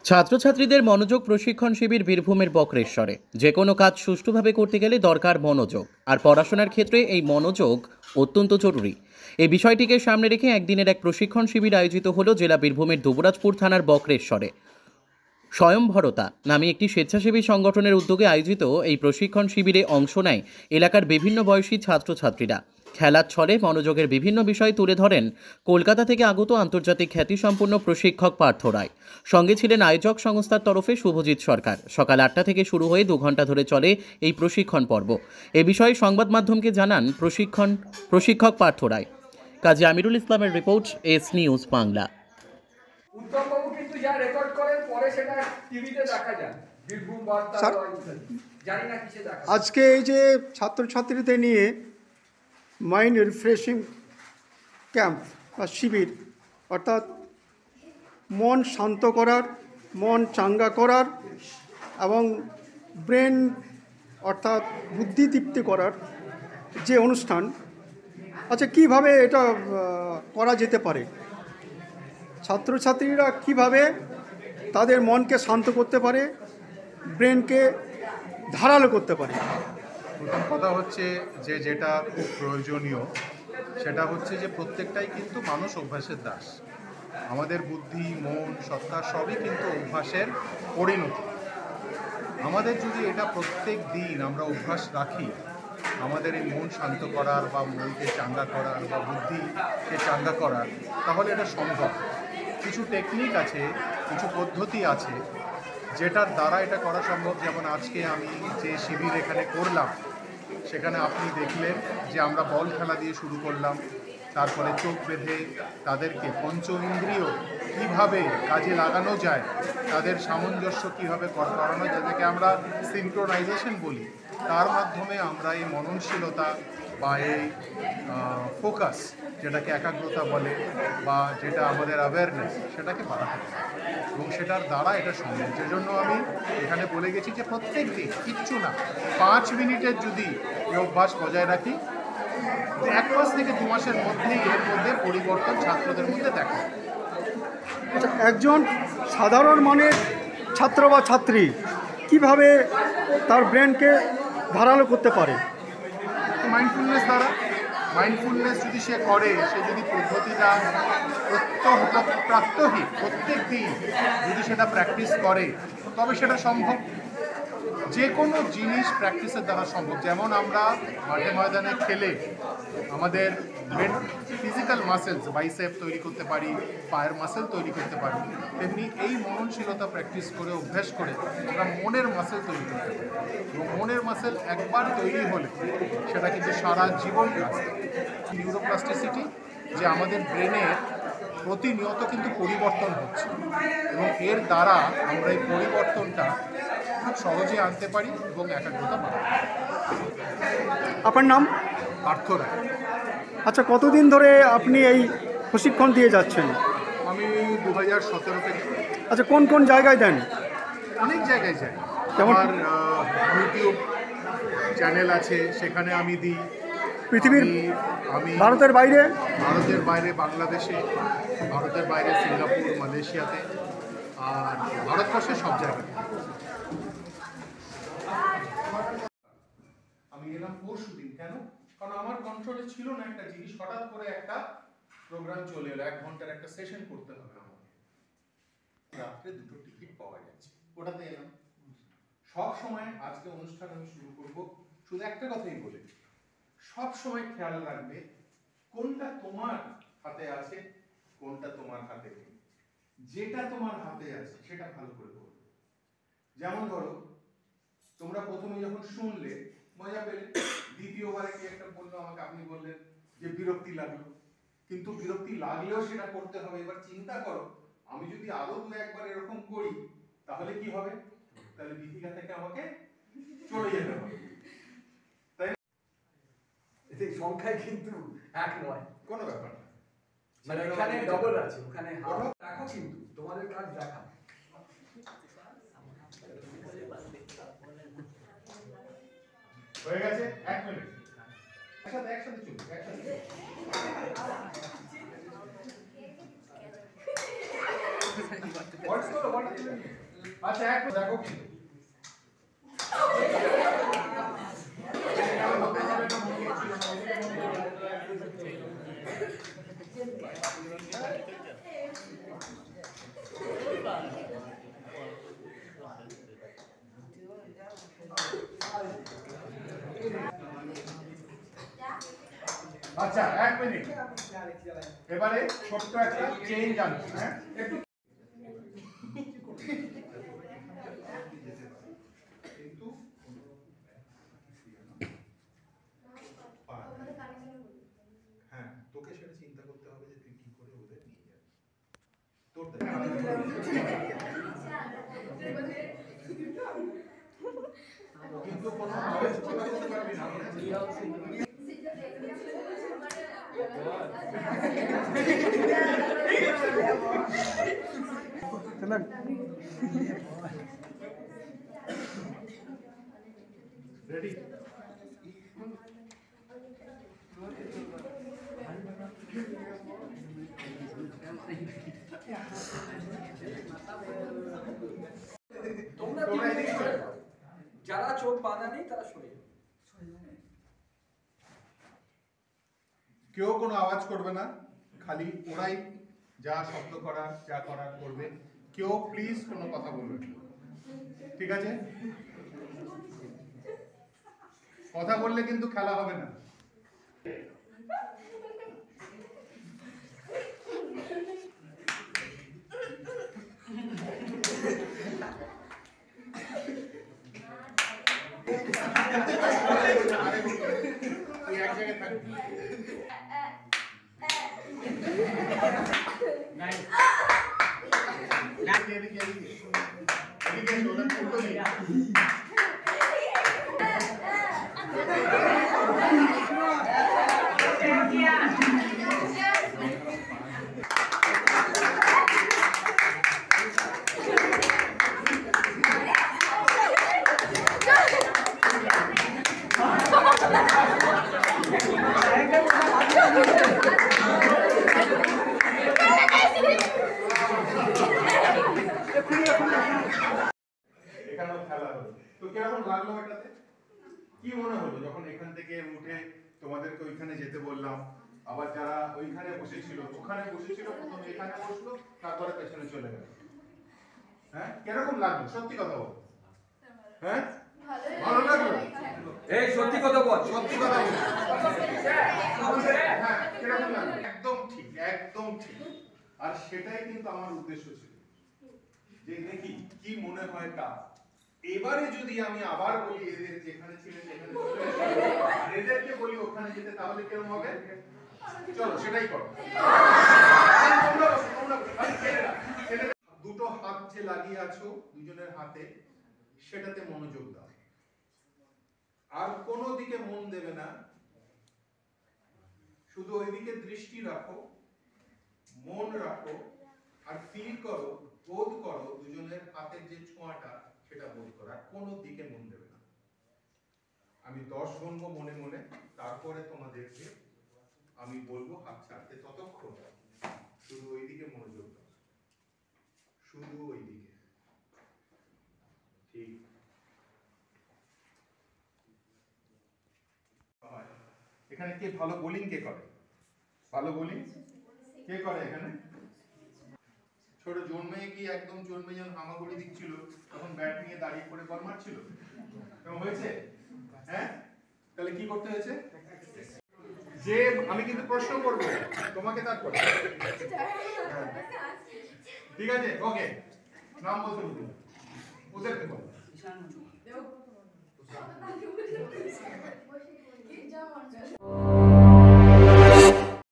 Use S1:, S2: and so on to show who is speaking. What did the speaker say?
S1: ছাত্রছাত্রীদের মনোযোগ প্রশিক্ষণ শিবির বীরভূমের বক্রেশ্বরে। যে কোনো কাজ সুষ্ঠুভাবে করতে গেলে দরকার মনোযোগ, আর পড়াশোনার ক্ষেত্রে এই মনোযোগ অত্যন্ত জরুরি। এই বিষয়টিকে সামনে রেখে একদিনের এক প্রশিক্ষণ শিবির আয়োজিত হলো জেলা বীরভূমের দুবরাজপুর থানার বক্রেশ্বরে। স্বয়ংভরতা নামে একটি স্বেচ্ছাসেবী সংগঠনের উদ্যোগে আয়োজিত এই প্রশিক্ষণ শিবিরে অংশ নেয় এলাকার বিভিন্ন বয়সী ছাত্রছাত্রীরা। খেলার ছলে মনোযোগের বিভিন্ন বিষয় তুলে ধরেন কলকাতা থেকে আগত আন্তর্জাতিক খ্যাতিসম্পন্ন প্রশিক্ষক পার্থ রায়। সঙ্গে ছিলেন আয়োজক সংস্থার তরফে শুভজিৎ সরকার। সকাল 8টা থেকে শুরু হয়ে 2 ঘন্টা ধরে চলে এই প্রশিক্ষণ পর্ব। এ বিষয়ে সংবাদ মাধ্যমকে জানান প্রশিক্ষক পার্থ রায়। কাজী আমিরুল ইসলামের রিপোর্ট, এস নিউজ বাংলা।
S2: উত্তমবাবু কিন্তু যা রেকর্ড করেন পরে সেটা টিভিতে দেখা যায়, বীরভূম বার্তা জানি না কিসে দেখা।
S3: আজকে এই যে ছাত্রছাত্রীদের নিয়ে মাইন্ড রিফ্রেশিং ক্যাম্প বা শিবির, অর্থাৎ মন শান্ত করার, মন চাঙ্গা করার এবং ব্রেন অর্থাৎ বুদ্ধিদীপ্তি করার যে অনুষ্ঠান, আচ্ছা কীভাবে এটা করা যেতে পারে, ছাত্রছাত্রীরা কিভাবে তাদের মনকে শান্ত করতে পারে, ব্রেনকে ধারালো করতে পারে।
S4: প্রথম কথা হচ্ছে যে যেটা খুব প্রয়োজনীয় সেটা হচ্ছে যে প্রত্যেকটাই কিন্তু মানুষ অভ্যাসের দাস। আমাদের বুদ্ধি, মন, সত্তা সবই কিন্তু অভ্যাসের পরিণতি। আমাদের যদি এটা প্রত্যেক দিন আমরা অভ্যাস রাখি, আমাদের এই মন শান্ত করার বা মনকে চাঙ্গা করার বা বুদ্ধিকে চাঙ্গা করার, তাহলে এটা সম্ভব। কিছু টেকনিক আছে, কিছু পদ্ধতি আছে যেটার দ্বারা এটা করা সম্ভব। যেমন আজকে আমি যে শিবির এখানে করলাম, সেখানে আপনি দেখলেন যে আমরা বল খেলা দিয়ে শুরু করলাম, তারপরে চোখ বেঁধে তাদেরকে পঞ্চ ইন্দ্রিয় কীভাবে কাজে লাগানো যায়, তাদের সামঞ্জস্য কীভাবে করানো যায়, যাকে আমরা সিনক্রোনাইজেশন বলি, তার মাধ্যমে আমরা এই মননশীলতা বা এই ফোকাস, যেটাকে একাগ্রতা বলে বা যেটা আমাদের অ্যাওয়ারনেস, সেটাকে বাড়াতে পারি এবং সেটার দ্বারা এটা সম্ভব। যে জন্য আমি এখানে বলে গেছি যে প্রত্যেক দিন কিচ্ছু না, 5 মিনিটের যদি এই অভ্যাস বজায় রাখি, 1 মাস থেকে 2 মাসের মধ্যেই এর মধ্যে পরিবর্তন ছাত্রদের মধ্যে দেখা।
S3: আচ্ছা, একজন সাধারণ মানের ছাত্র বা ছাত্রী কিভাবে তার ব্রেনকে ধারালো করতে পারে?
S4: মাইন্ডফুলনেস দ্বারা। মাইন্ডফুলনেস যদি সে করে, সে যদি পদ্ধতিটা প্রাত্যহিক প্রত্যেক দিন যদি সেটা প্র্যাকটিস করে, তবে সেটা সম্ভব। যে কোনো জিনিস প্র্যাকটিসের দ্বারা সম্ভব। যেমন আমরা মাঠে ময়দানে খেলে আমাদের ফিজিক্যাল মাসেলস, বাইসেপ তৈরি করতে পারি, পায়ের মাসেল তৈরি করতে পারি, তেমনি এই মননশীলতা প্র্যাকটিস করে, অভ্যাস করে আমরা মনের মাসেল তৈরি করতে পারি। এবং মনের মাসেল একবার তৈরি হলে সেটা কিন্তু সারা জীবন কাজ। নিউরোপ্লাস্টিসিটি, যে আমাদের ব্রেনের প্রতিনিয়ত কিন্তু পরিবর্তন হচ্ছে এবং এর দ্বারা আমরা এই পরিবর্তনটা খুব সহজে আনতে পারি এবং একাগ্রতা বাড়াতে পারি।
S3: আপনার নাম?
S4: পার্থ রায়।
S3: আচ্ছা, কতদিন ধরে আপনি এই প্রশিক্ষণ দিয়ে যাচ্ছেন?
S4: আমি 2017 থেকে।
S3: আচ্ছা, কোন কোন জায়গায় দেন?
S4: অনেক জায়গায় যাই।
S3: যেমন
S4: আমার ইউটিউব চ্যানেল আছে, সেখানে আমি দিই।
S3: পৃথিবীর
S4: আমি
S3: ভারতের বাইরে?
S4: ভারতের বাইরে বাংলাদেশে, ভারতের বাইরে সিঙ্গাপুর, মালয়েশিয়াতে, আর ভারতবর্ষের সব জায়গায়। আমি এলাম পরশুদিন। কেন? কারণ আমার কন্ট্রোলে ছিল না একটা জিনিস, হঠাৎ করে একটা প্রোগ্রাম চলে এলো, 1 ঘন্টার একটা সেশন করতে হবে আমাকে। রাত্রে 2টো টিকিট পাওয়া যাচ্ছে, ওটাতে এলাম। সব সময় আজকে অনুষ্ঠান আমি শুরু করব শুধু একটা কথাই বলে, সব সময় খেয়াল রাখবে কোনটা তোমার হাতে আছে, কোনটা তোমার হাতে নেই। যেটা তোমার হাতে আছে সেটা ভালো করে করবে। যেমন ধরো, তোমরা প্রথমে যখন শুনলে মজা পেলে, দ্বিতীয়বারে কি একটা বললো আমাকে, আপনি বললেন যে বিরক্তি লাগলো, কিন্তু বিরক্তি লাগলেও সেটা করতে হবে। এবার চিন্তা করো, আমি যদি আরো 2-1 এরকম করি, তাহলে কি হবে? তাহলে বিথিকা থেকে আমাকে চলে যেতে হবে, তাই না?
S2: এতে সংখ্যায় কিন্তু এক নয়,
S4: কোনো ব্যাপার না।
S2: মানে এখানে ডবল আছে, ওখানে হাফ। দেখো কিন্তু তোমাদের কাজ দেখা।
S4: হয়ে গেছে 1 মিনিট। একসাথে চলুন, একসাথে।
S2: ভয়েস করো বলো। আচ্ছা এক দেখো কিন্তু আচ্ছা এক মিনিট, এবারে ছোট্ট একটা চেঞ্জ আনছি। হ্যাঁ একটু
S4: হ্যাঁ, তোকে সেটা চিন্তা করতে হবে যে তুই কি করে ওদের নিয়ে যাবি। তোর কিন্তু কোনো আওয়াজ করতে পারবি না। রেডি?
S2: তোমরা তিনজনই সরে যাও। যারা চোখ বাঁধা নেই তারা সরে যাও।
S4: কেউ কোনো আওয়াজ করবে না, খালি ওরাই যা শব্দ করার যা করার করবে। কেউ প্লিজ কোনো কথা বলবে না, ঠিক আছে? কথা বললে কিন্তু খেলা হবে না। তুই এক জায়গায় থাকবি। এদিকে এদিকে এদিকে এসো, ওটা উল্টো দিকে। এখানেও খেলা হলো, তো কিরকম লাগলো এটাতে? কি মনে হলো যখন এখান থেকে উঠে তোমাদেরকে ওইখানে যেতে বললাম? আবার যারা ওইখানে বসেছিল, ওখানে বসেছিল, প্রথমে এখানে বসলো, তারপরে পেছনে চলে গেল। হ্যাঁ, কিরকম লাগলো? সত্যি কথা বল। হ্যাঁ, ভালো লাগলো?
S2: এই সত্যি কথা বল।
S4: সত্যি কথা বল। হ্যাঁ, কিরকম লাগলো? একদম ঠিক, একদম ঠিক। আর সেটাই কিন্তু আমার উদ্দেশ্য ছিল, যে দেখি কি মনে হয় তা। এবারে যদি আমি আবার বলি এদের যেখানে ছিলেন সেখানে চলে এসো, আর এদেরকে বলি ওখানে যেতে, তাহলে কেমন হবে? চলো সেটাই করো। দুটো হাত যে লাগিয়ে আছো দুজনের হাতে, সেটাতে মনোযোগ দাও। আর কোনো দিকে মন দেবে না, শুধু ওইদিকে দৃষ্টি রাখো, মন রাখো, আর ফিল করো, বোধ করো দুজনের হাতের যে ছোঁয়াটা, সেটা বোধ করো। আর কোনো দিকে মন দেবে না। আমি 10 গুনবো মনে মনে, তারপরে তোমাদেরকে আমি বলবো হাত ছাড়তে। ততক্ষণ শুধু ওইদিকে মনোযোগ দাও, শুধু ওইদিকে। ঠিক? এখানে কে ভালো বোলিং কে করে? ভালো বোলিং কে করে এখানে? ছোট জন্মে কি একদম জন্মে যখন হামাগুড়ি দিচ্ছিল তখন ব্যাট নিয়ে দাঁড়িয়ে পড়ে বল মারছিল? এরকম হয়েছে? হ্যাঁ, তাহলে কি করতে হয়েছে? যে আমি কিন্তু প্রশ্ন করব তোমাকে, তারপরে ঠিক আছে? ওকে, নাম বলতে বলুন, ওদেরকে বল।